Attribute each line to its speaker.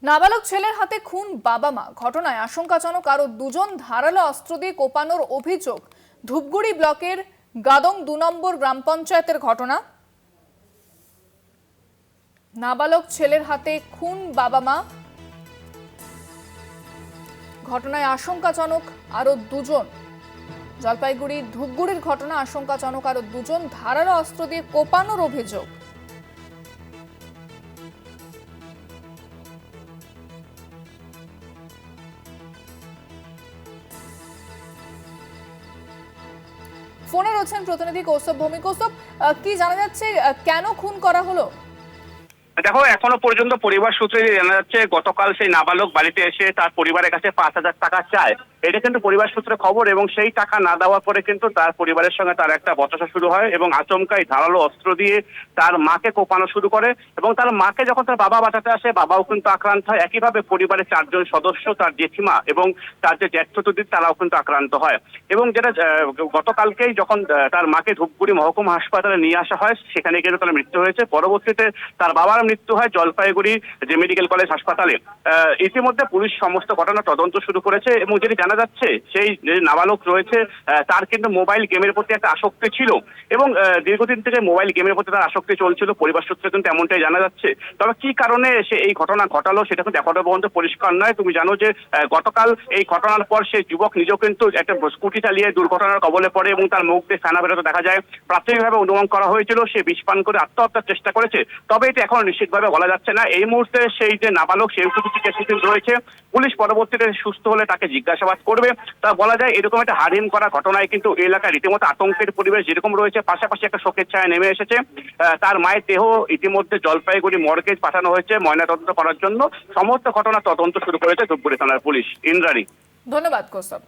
Speaker 1: নাবালক ছেলের হাতে খুন বাবা মা, ঘটনায় আশঙ্কাজনক আরো দুজন ধারালো অস্ত্র দিয়ে কোপানোর অভিযোগ। ধূপগুড়ি ব্লকের গাদং ২ নম্বর গ্রাম পঞ্চায়েতের ঘটনা। নাবালক ছেলের হাতে খুন বাবা মা, ঘটনায় আশঙ্কাজনক আরো দুজন। জলপাইগুড়ি ধূপগুড়ির ঘটনা, আশঙ্কাজনক আরো দুজন ধারালো অস্ত্র দিয়ে কোপানোর অভিযোগ। ফোনে রয়েছেন প্রতিনিধি কৌস্তব ভৌমিক। কৌস্তব, কি জানা যাচ্ছে, কেন খুন করা হলো?
Speaker 2: দেখো, এখনো পর্যন্ত পরিবার সূত্রে জানা যাচ্ছে গতকাল সেই নাবালক বাড়িতে এসে তার পরিবারের কাছে ৫,০০০ টাকা চায়। এটা কিন্তু পরিবার সূত্রে খবর, এবং সেই টাকা না দেওয়ার পরে কিন্তু তার পরিবারের সঙ্গে তার একটা বচসা শুরু হয় এবং আচমকাই ধারালো অস্ত্র দিয়ে তার মাকে কোপানো শুরু করে। এবং তার মাকে যখন তার বাবা বাঁচাতে আসে, বাবাও কিন্তু আক্রান্ত হয়। একইভাবে পরিবারের ৪ জন সদস্য, তার জেঠিমা এবং তার যে জ্যেষ্ঠ দিদি, তারাও কিন্তু আক্রান্ত হয়। এবং যেটা গতকালকেই যখন তার মাকে ধূপগুড়ি মহকুমা হাসপাতালে নিয়ে আসা হয়, সেখানে কিন্তু তার মৃত্যু হয়েছে। পরবর্তীতে তার বাবার মৃত্যু হয় জলপাইগুড়ি যে মেডিকেল কলেজ হাসপাতালে। ইতিমধ্যে পুলিশ সমস্ত ঘটনা তদন্ত শুরু করেছে, এবং যেটি জানা যাচ্ছে সেই যে নাবালক রয়েছে তার কিন্তু মোবাইল গেমের প্রতি একটা আসক্তি ছিল, এবং দীর্ঘদিন থেকে মোবাইল গেমের প্রতি তার আসক্তি চলছিল। পরিবার সূত্রে কিন্তু এমনটাই জানা যাচ্ছে। তবে কি কারণে সে এই ঘটনা ঘটালো সেটা কিন্তু এখনো পর্যন্ত পরিষ্কার নয়। তুমি জানো যে গতকাল এই ঘটনার পর সেই যুবক নিজেও কিন্তু একটা স্কুটি চালিয়ে দুর্ঘটনার কবলে পড়ে, এবং তার মুখ দিয়ে ফেনা বেরোতে দেখা যায়। প্রাথমিকভাবে অনুমান করা হয়েছিল সে বিষ পান করে আত্মহত্যার চেষ্টা করেছে, তবে এটা এখনো নিশ্চিতভাবে বলা যাচ্ছে না। এই মুহূর্তে সেই যে নাবালক, সেই চিকিৎসাধীন রয়েছে। পুলিশ পরবর্তীতে সুস্থ হলে তাকে জিজ্ঞাসাবাদ করবে। তা বলা যায় এরকম একটা হাড়হিম করা ঘটনায় কিন্তু এলাকায় রীতিমতো আতঙ্কের পরিবেশ যেরকম রয়েছে, পাশাপাশি একটা শোকের ছায়া নেমে এসেছে। তার মায়ের দেহ ইতিমধ্যে জলপাইগুড়ি মর্গে পাঠানো হয়েছে ময়নাতদন্ত করার জন্য। সমস্ত ঘটনা তদন্ত শুরু করেছে ধূপগুড়ি থানার পুলিশ। ইন্দ্রাণী।
Speaker 1: ধন্যবাদ কৌস্তব।